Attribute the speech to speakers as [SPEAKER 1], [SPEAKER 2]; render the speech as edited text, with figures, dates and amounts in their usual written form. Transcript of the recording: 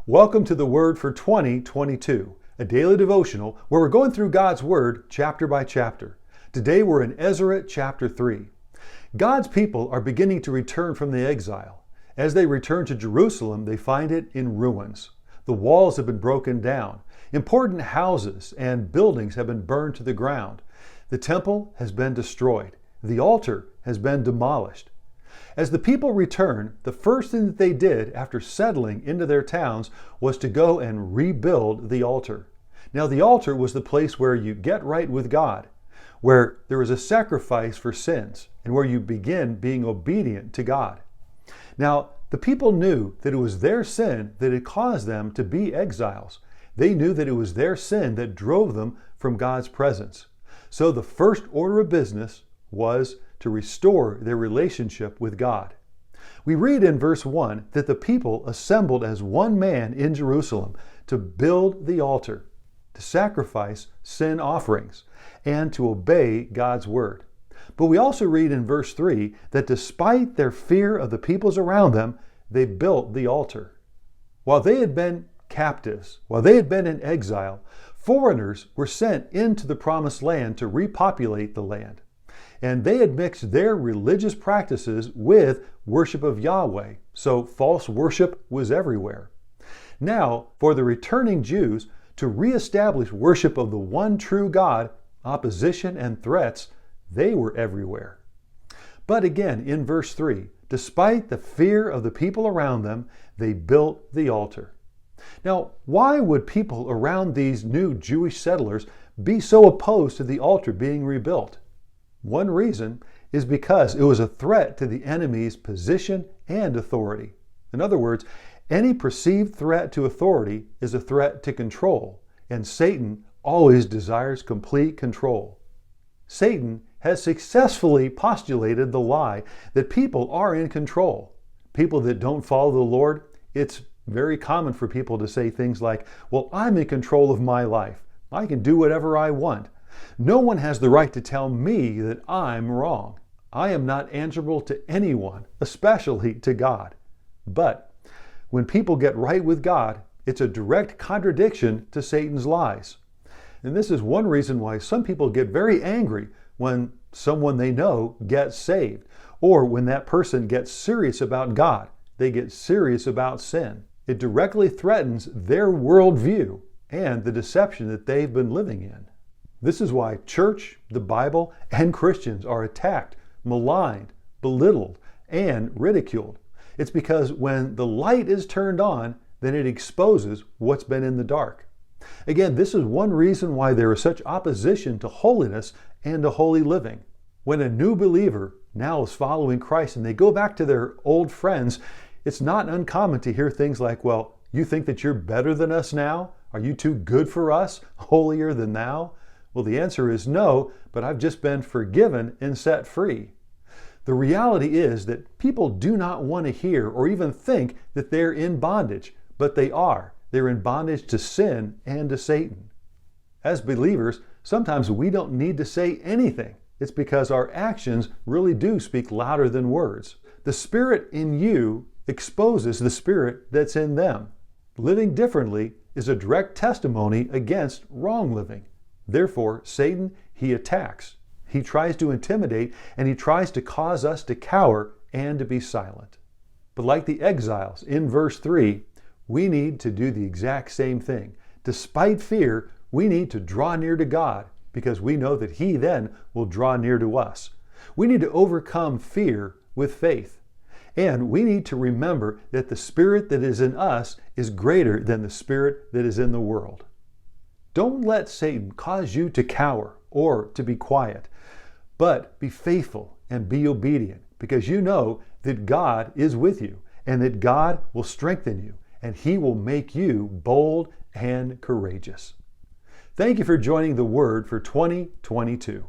[SPEAKER 1] Welcome to the Word for 2022, a daily devotional where we're going through God's Word chapter by chapter. Today we're in Ezra chapter 3. God's people are beginning to return from the exile. As they return to Jerusalem, they find it in ruins. The walls have been broken down. Important houses and buildings have been burned to the ground. The temple has been destroyed. The altar has been demolished. As the people returned, the first thing that they did after settling into their towns was to go and rebuild the altar. Now, the altar was the place where you get right with God, where there is a sacrifice for sins, and where you begin being obedient to God. Now, the people knew that it was their sin that had caused them to be exiles. They knew that it was their sin that drove them from God's presence. So the first order of business was to restore their relationship with God. We read in verse 1 that the people assembled as one man in Jerusalem to build the altar, to sacrifice sin offerings, and to obey God's word. But we also read in verse 3 that despite their fear of the peoples around them, they built the altar. While they had been captives, while they had been in exile, foreigners were sent into the promised land to repopulate the land. And they had mixed their religious practices with worship of Yahweh, so false worship was everywhere. Now, for the returning Jews to reestablish worship of the one true God, opposition and threats, they were everywhere. But again, in verse 3, despite the fear of the people around them, they built the altar. Now, why would people around these new Jewish settlers be so opposed to the altar being rebuilt? One reason is because it was a threat to the enemy's position and authority. In other words, any perceived threat to authority is a threat to control, and Satan always desires complete control. Satan has successfully postulated the lie that people are in control. People that don't follow the Lord, it's very common for people to say things like, well, I'm in control of my life. I can do whatever I want. No one has the right to tell me that I'm wrong. I am not answerable to anyone, especially to God. But when people get right with God, it's a direct contradiction to Satan's lies. And this is one reason why some people get very angry when someone they know gets saved, or when that person gets serious about God. They get serious about sin. It directly threatens their worldview and the deception that they've been living in. This is why church, the Bible, and Christians are attacked, maligned, belittled, and ridiculed. It's because when the light is turned on, then it exposes what's been in the dark. Again, this is one reason why there is such opposition to holiness and to holy living. When a new believer now is following Christ and they go back to their old friends, it's not uncommon to hear things like, well, you think that you're better than us now? Are you too good for us? Holier than thou? Well, the answer is no, but I've just been forgiven and set free. The reality is that people do not want to hear or even think that they're in bondage, but they are. They're in bondage to sin and to Satan. As believers, sometimes we don't need to say anything. It's because our actions really do speak louder than words. The Spirit in you exposes the spirit that's in them. Living differently is a direct testimony against wrong living. Therefore, Satan, he attacks. He tries to intimidate, and he tries to cause us to cower and to be silent. But like the exiles in verse 3, we need to do the exact same thing. Despite fear, we need to draw near to God because we know that He then will draw near to us. We need to overcome fear with faith. And we need to remember that the spirit that is in us is greater than the spirit that is in the world. Don't let Satan cause you to cower or to be quiet, but be faithful and be obedient because you know that God is with you and that God will strengthen you and He will make you bold and courageous. Thank you for joining the Word for 2022.